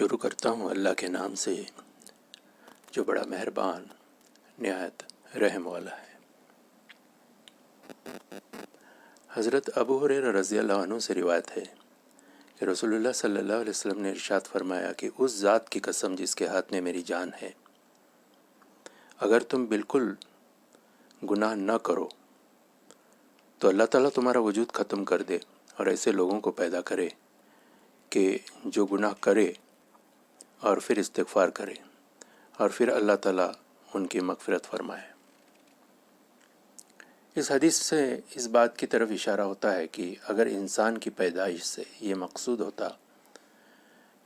شروع کرتا ہوں اللہ کے نام سے جو بڑا مہربان نہایت رحم والا ہے۔ حضرت ابو ہریرہ رضی اللہ عنہ سے روایت ہے کہ رسول اللہ صلی اللہ علیہ وسلم نے ارشاد فرمایا کہ اس ذات کی قسم جس کے ہاتھ میں میری جان ہے، اگر تم بالکل گناہ نہ کرو تو اللہ تعالیٰ تمہارا وجود ختم کر دے اور ایسے لوگوں کو پیدا کرے کہ جو گناہ کرے اور پھر استغفار کرے اور پھر اللہ تعالیٰ ان کی مغفرت فرمائے۔ اس حدیث سے اس بات کی طرف اشارہ ہوتا ہے کہ اگر انسان کی پیدائش سے یہ مقصود ہوتا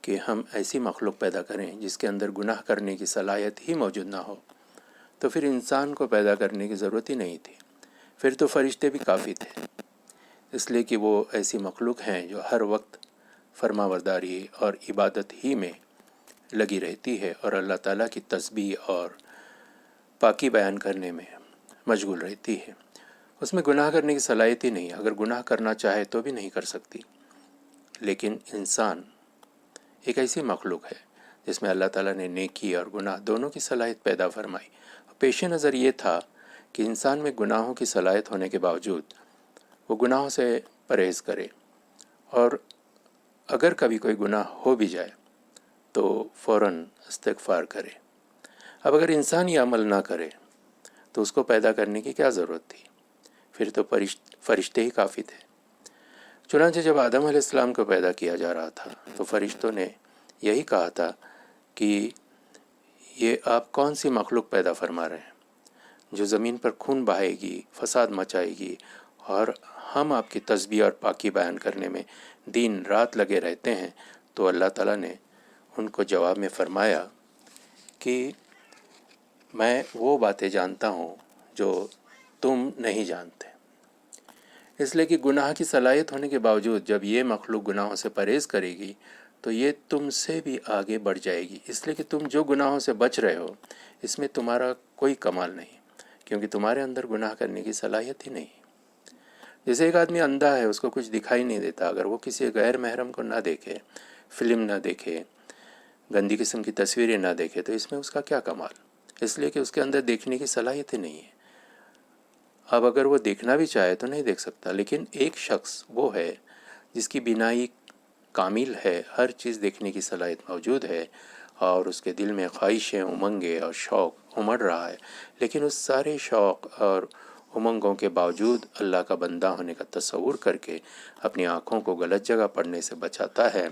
کہ ہم ایسی مخلوق پیدا کریں جس کے اندر گناہ کرنے کی صلاحیت ہی موجود نہ ہو تو پھر انسان کو پیدا کرنے کی ضرورت ہی نہیں تھی، پھر تو فرشتے بھی کافی تھے، اس لیے کہ وہ ایسی مخلوق ہیں جو ہر وقت فرما برداری اور عبادت ہی میں لگی رہتی ہے اور اللہ تعالیٰ کی تسبیح اور پاکی بیان کرنے میں مشغول رہتی ہے۔ اس میں گناہ کرنے کی صلاحیت ہی نہیں، اگر گناہ کرنا چاہے تو بھی نہیں کر سکتی۔ لیکن انسان ایک ایسی مخلوق ہے جس میں اللہ تعالیٰ نے نیکی اور گناہ دونوں کی صلاحیت پیدا فرمائی۔ پیش نظر یہ تھا کہ انسان میں گناہوں کی صلاحیت ہونے کے باوجود وہ گناہوں سے پرہیز کرے اور اگر کبھی کوئی گناہ ہو بھی جائے تو فوراً استغفار کرے۔ اب اگر انسان یہ عمل نہ کرے تو اس کو پیدا کرنے کی کیا ضرورت تھی؟ پھر تو فرشتے ہی کافی تھے۔ چنانچہ جب آدم علیہ السلام کو پیدا کیا جا رہا تھا تو فرشتوں نے یہی کہا تھا کہ یہ آپ کون سی مخلوق پیدا فرما رہے ہیں جو زمین پر خون بہائے گی، فساد مچائے گی، اور ہم آپ کی تسبیح اور پاکی بیان کرنے میں دن رات لگے رہتے ہیں۔ تو اللہ تعالیٰ نے ان کو جواب میں فرمایا کہ میں وہ باتیں جانتا ہوں جو تم نہیں جانتے۔ اس لیے کہ گناہ کی صلاحیت ہونے کے باوجود جب یہ مخلوق گناہوں سے پرہیز کرے گی تو یہ تم سے بھی آگے بڑھ جائے گی، اس لیے کہ تم جو گناہوں سے بچ رہے ہو اس میں تمہارا کوئی کمال نہیں، کیونکہ تمہارے اندر گناہ کرنے کی صلاحیت ہی نہیں۔ جیسے ایک آدمی اندھا ہے، اس کو کچھ دکھائی نہیں دیتا، اگر وہ کسی غیر محرم کو نہ دیکھے، فلم نہ دیکھے، گندی قسم کی تصویریں نہ دیکھے تو اس میں اس کا کیا کمال؟ اس لیے کہ اس کے اندر دیکھنے کی صلاحیت ہی نہیں ہے۔ اب اگر وہ دیکھنا بھی چاہے تو نہیں دیکھ سکتا، لیکن ایک شخص وہ ہے جس کی بینائی کامل ہے، ہر چیز دیکھنے کی صلاحیت موجود ہے اور اس کے دل میں خواہشیں، امنگیں اور شوق امڑ رہا ہے، لیکن اس سارے شوق اور امنگوں کے باوجود اللہ کا بندہ ہونے کا تصور کر کے اپنی آنکھوں کو غلط جگہ پڑنے سے بچاتا ہے۔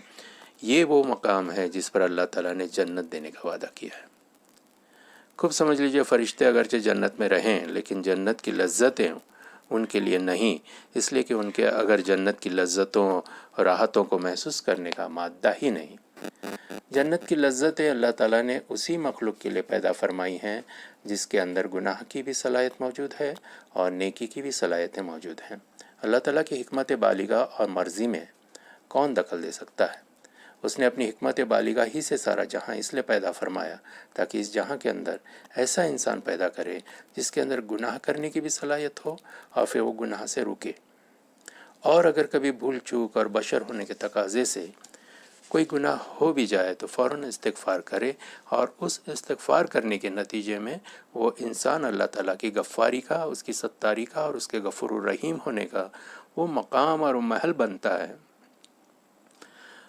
یہ وہ مقام ہے جس پر اللہ تعالیٰ نے جنت دینے کا وعدہ کیا ہے۔ خوب سمجھ لیجئے، فرشتے اگرچہ جنت میں رہیں لیکن جنت کی لذتیں ان کے لیے نہیں، اس لیے کہ ان کے اگر جنت کی لذتوں اور راحتوں کو محسوس کرنے کا مادہ ہی نہیں۔ جنت کی لذتیں اللہ تعالیٰ نے اسی مخلوق کے لیے پیدا فرمائی ہیں جس کے اندر گناہ کی بھی صلاحیت موجود ہے اور نیکی کی بھی صلاحیتیں موجود ہیں۔ اللہ تعالیٰ کی حکمت بالغہ اور مرضی میں کون دخل دے سکتا ہے؟ اس نے اپنی حکمت بالغہ ہی سے سارا جہاں اس لیے پیدا فرمایا تاکہ اس جہاں کے اندر ایسا انسان پیدا کرے جس کے اندر گناہ کرنے کی بھی صلاحیت ہو اور پھر وہ گناہ سے رکے، اور اگر کبھی بھول چوک اور بشر ہونے کے تقاضے سے کوئی گناہ ہو بھی جائے تو فوراً استغفار کرے، اور اس استغفار کرنے کے نتیجے میں وہ انسان اللہ تعالیٰ کی غفاری کا، اس کی ستاری کا اور اس کے غفور الرحیم ہونے کا وہ مقام اور محل بنتا ہے۔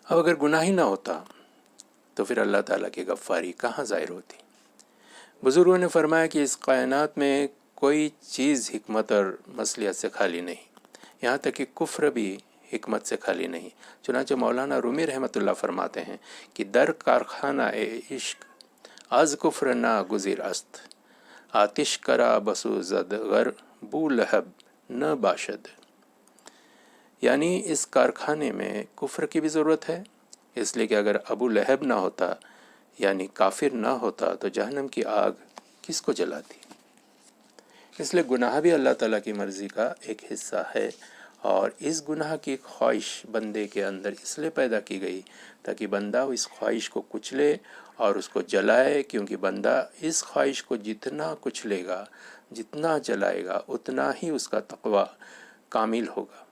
اب اگر گناہ ہی نہ ہوتا تو پھر اللہ تعالیٰ کی غفاری کہاں ظاہر ہوتی؟ بزرگوں نے فرمایا کہ اس کائنات میں کوئی چیز حکمت اور مصلحت سے خالی نہیں، یہاں تک کہ کفر بھی حکمت سے خالی نہیں۔ چنانچہ مولانا رومی رحمۃ اللہ فرماتے ہیں کہ در کارخانہ عشق از کفر نہ گزیر است، آتش کرا بسو زد غر بو لہب نہ باشد۔ یعنی اس کارخانے میں کفر کی بھی ضرورت ہے، اس لیے کہ اگر ابو لہب نہ ہوتا یعنی کافر نہ ہوتا تو جہنم کی آگ کس کو جلاتی؟ اس لیے گناہ بھی اللہ تعالیٰ کی مرضی کا ایک حصہ ہے، اور اس گناہ کی خواہش بندے کے اندر اس لیے پیدا کی گئی تاکہ بندہ اس خواہش کو کچلے اور اس کو جلائے، کیونکہ بندہ اس خواہش کو جتنا کچلے گا، جتنا جلائے گا، اتنا ہی اس کا تقوی کامل ہوگا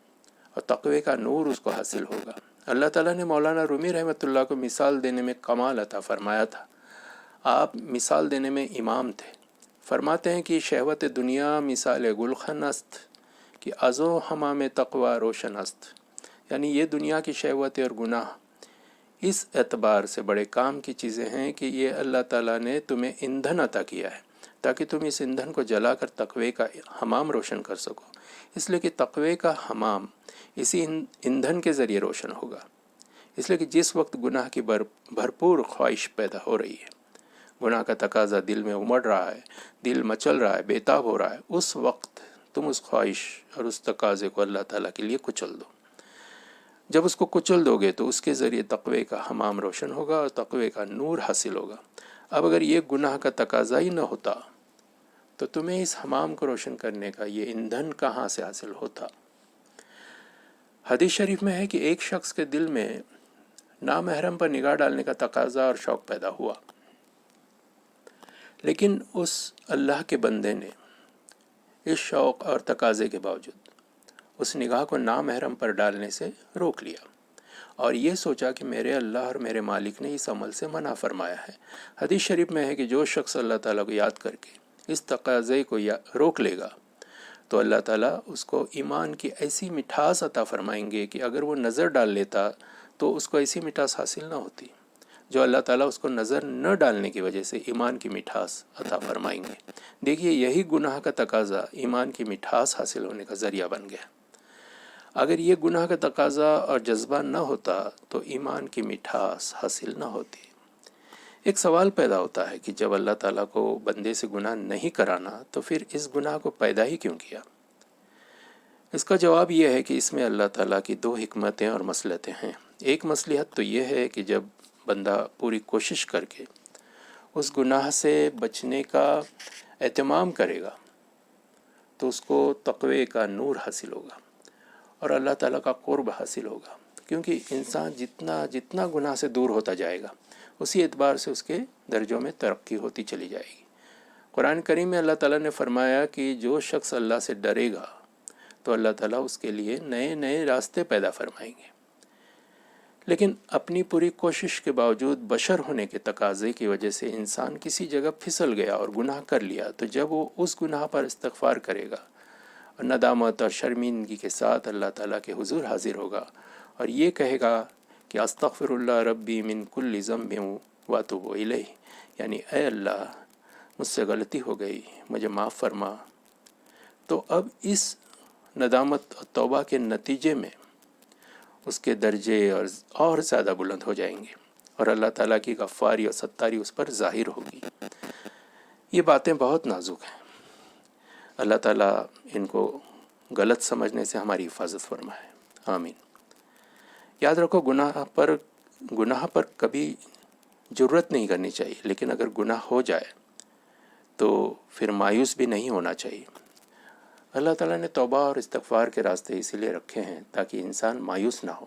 اور تقوی کا نور اس کو حاصل ہوگا۔ اللہ تعالیٰ نے مولانا رومی رحمۃ اللہ کو مثال دینے میں کمال عطا فرمایا تھا. آپ مثال دینے میں امام تھے. فرماتے ہیں کہ شہوت دنیا مثال گلخن است کہ ازو ہمام تقوی روشن است. یعنی یہ دنیا کی شہوتیں اور گناہ اس اعتبار سے بڑے کام کی چیزیں ہیں کہ یہ اللہ تعالیٰ نے تمہیں ایندھن عطا کیا ہے تاکہ تم اس ایندھن کو جلا کر تقوی کا حمام روشن کر سکو. اس لیے کہ تقوی کا حمام اسی ایندھن کے ذریعے روشن ہوگا. اس لیے کہ جس وقت گناہ کی بھرپور خواہش پیدا ہو رہی ہے، گناہ کا تقاضا دل میں امڑ رہا ہے، دل مچل رہا ہے، بےتاب ہو رہا ہے، اس وقت تم اس خواہش اور اس تقاضے کو اللہ تعالیٰ کے لیے کچل دو. جب اس کو کچل دو گے تو اس کے ذریعے تقوی کا حمام روشن ہوگا اور تقوی کا نور حاصل ہوگا. اب اگر یہ گناہ کا تقاضا ہی نہ ہوتا تو تمہیں اس حمام کو روشن کرنے کا یہ ایندھن کہاں سے حاصل ہوتا؟ حدیث شریف میں ہے کہ ایک شخص کے دل میں نامحرم پر نگاہ ڈالنے کا تقاضا اور شوق پیدا ہوا، لیکن اس اللہ کے بندے نے اس شوق اور تقاضے کے باوجود اس نگاہ کو نامحرم پر ڈالنے سے روک لیا اور یہ سوچا کہ میرے اللہ اور میرے مالک نے اس عمل سے منع فرمایا ہے. حدیث شریف میں ہے کہ جو شخص اللہ تعالیٰ کو یاد کر کے اس تقاضے کو روک لے گا تو اللہ تعالیٰ اس کو ایمان کی ایسی مٹھاس عطا فرمائیں گے کہ اگر وہ نظر ڈال لیتا تو اس کو ایسی مٹھاس حاصل نہ ہوتی جو اللہ تعالیٰ اس کو نظر نہ ڈالنے کی وجہ سے ایمان کی مٹھاس عطا فرمائیں گے. دیکھیے یہی گناہ کا تقاضا ایمان کی مٹھاس حاصل ہونے کا ذریعہ بن گیا. اگر یہ گناہ کا تقاضا اور جذبہ نہ ہوتا تو ایمان کی مٹھاس حاصل نہ ہوتی. ایک سوال پیدا ہوتا ہے کہ جب اللہ تعالیٰ کو بندے سے گناہ نہیں کرانا تو پھر اس گناہ کو پیدا ہی کیوں کیا؟ اس کا جواب یہ ہے کہ اس میں اللہ تعالیٰ کی دو حکمتیں اور مصلحتیں ہیں. ایک مصلحت تو یہ ہے کہ جب بندہ پوری کوشش کر کے اس گناہ سے بچنے کا اہتمام کرے گا تو اس کو تقوی کا نور حاصل ہوگا اور اللہ تعالیٰ کا قرب حاصل ہوگا، کیونکہ انسان جتنا گناہ سے دور ہوتا جائے گا اسی اعتبار سے اس کے درجوں میں ترقی ہوتی چلی جائے گی. قرآن کریم میں اللہ تعالیٰ نے فرمایا کہ جو شخص اللہ سے ڈرے گا تو اللہ تعالیٰ اس کے لیے نئے نئے راستے پیدا فرمائیں گے. لیکن اپنی پوری کوشش کے باوجود بشر ہونے کے تقاضے کی وجہ سے انسان کسی جگہ پھسل گیا اور گناہ کر لیا تو جب وہ اس گناہ پر استغفار کرے گا اور ندامت اور شرمندگی کے ساتھ اللہ تعالیٰ کے حضور حاضر ہوگا اور یہ کہے گا کہ استغفر اللہ ربی من کل ذنب واتوب الیہ، یعنی اے اللہ مجھ سے غلطی ہو گئی، مجھے معاف فرما، تو اب اس ندامت اور توبہ کے نتیجے میں اس کے درجے اور زیادہ بلند ہو جائیں گے اور اللہ تعالیٰ کی غفاری اور ستاری اس پر ظاہر ہوگی. یہ باتیں بہت نازک ہیں. اللہ تعالیٰ ان کو غلط سمجھنے سے ہماری حفاظت فرمائے. آمین. یاد رکھو گناہ پر کبھی جرت نہیں کرنی چاہیے، لیکن اگر گناہ ہو جائے تو پھر مایوس بھی نہیں ہونا چاہیے. اللہ تعالیٰ نے توبہ اور استغفار کے راستے اسی لیے رکھے ہیں تاکہ انسان مایوس نہ ہو.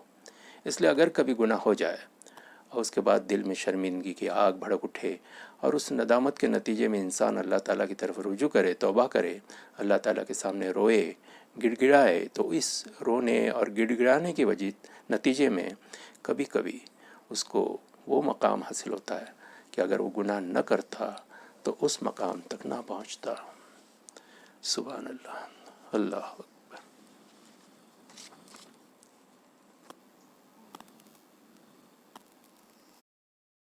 اس لیے اگر کبھی گناہ ہو جائے اور اس کے بعد دل میں شرمندگی کی آگ بھڑک اٹھے اور اس ندامت کے نتیجے میں انسان اللہ تعالیٰ کی طرف رجوع کرے، توبہ کرے، اللہ تعالیٰ کے سامنے روئے، گڑ گڑائے، تو اس رونے اور گڑ گڑانے کی وجہ نتیجے میں کبھی کبھی اس کو وہ مقام حاصل ہوتا ہے کہ اگر وہ گناہ نہ کرتا تو اس مقام تک نہ پہنچتا. سبحان اللہ. اللہ